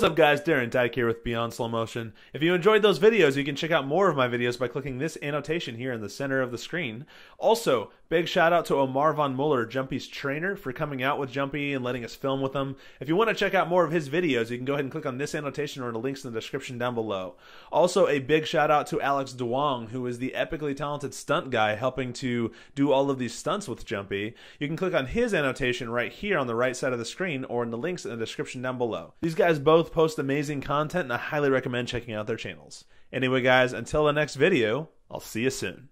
What's up guys, Darren Dyke here with Beyond Slow Motion. If you enjoyed those videos, you can check out more of my videos by clicking this annotation here in the center of the screen. Also, big shout out to Omar Von Muller, Jumpy's trainer, for coming out with Jumpy and letting us film with him. If you want to check out more of his videos, you can go ahead and click on this annotation or in the links in the description down below. Also, a big shout out to Alex Duong, who is the epically talented stunt guy helping to do all of these stunts with Jumpy. You can click on his annotation right here on the right side of the screen or in the links in the description down below. These guys both post amazing content and I highly recommend checking out their channels. Anyway guys, until the next video, I'll see you soon.